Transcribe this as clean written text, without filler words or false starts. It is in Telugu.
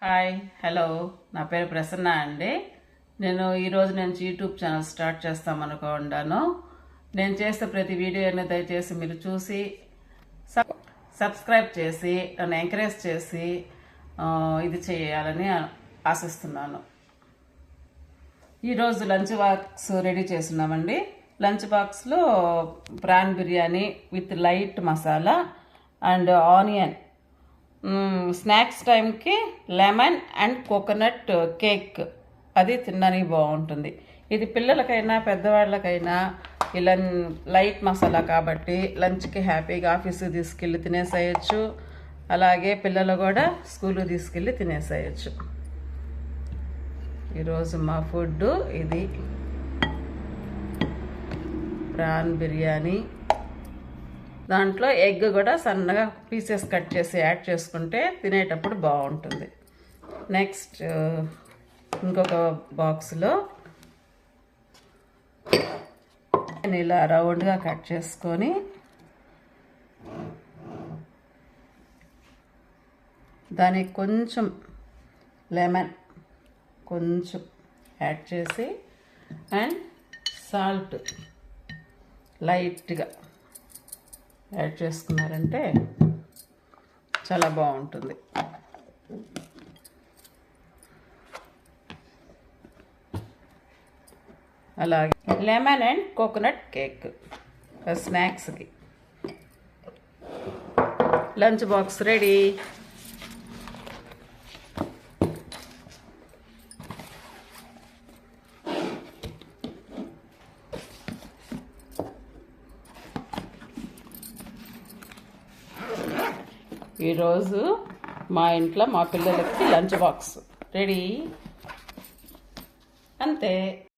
హాయ్ హలో నా పేరు ప్రసన్న అండి. ఈరోజు నుంచి యూట్యూబ్ ఛానల్ స్టార్ట్ చేస్తామనుకున్నాను. నేను చేసే ప్రతి వీడియోని దయచేసి మీరు చూసి సబ్స్క్రైబ్ చేసి నన్ను ఎంకరేజ్ చేసి ఇది చేయాలని ఆశిస్తున్నాను. ఈరోజు లంచ్ బాక్స్ రెడీ చేస్తున్నామండి. లంచ్ బాక్స్లో prawn biryani with light masala and onion, snacks టైంకి లెమన్ అండ్ కోకోనట్ కేక్, అది తినడానికి బాగుంటుంది. ఇది పిల్లలకైనా పెద్దవాళ్ళకైనా ఇలా లైట్ మసాలా కాబట్టి లంచ్కి హ్యాపీగా ఆఫీస్కి తీసుకెళ్ళి తినేసేయచ్చు. అలాగే పిల్లలు కూడా స్కూల్కి తీసుకెళ్ళి తినేసేయచ్చు. ఈరోజు మా ఫుడ్ ఇది ప్రాన్ బిర్యానీ. దాంట్లో ఎగ్ కూడా సన్నగా పీసెస్ కట్ చేసి యాడ్ చేసుకుంటే తినేటప్పుడు బాగుంటుంది. నెక్స్ట్ ఇంకొక బాక్స్లో ఇలా రౌండ్గా కట్ చేసుకొని దానికి కొంచెం లెమన్ కొంచెం యాడ్ చేసి అండ్ సాల్ట్ లైట్గా యాడ్ చేసుకున్నారంటే చాలా బాగుంటుంది. అలాగే లెమన్ అండ్ కోకోనట్ కేక్ స్నాక్స్కి. Lunch box ready. ఈరోజు మా ఇంట్లో మా పిల్లలకి లంచ్ బాక్స్ రెడీ. అంతే.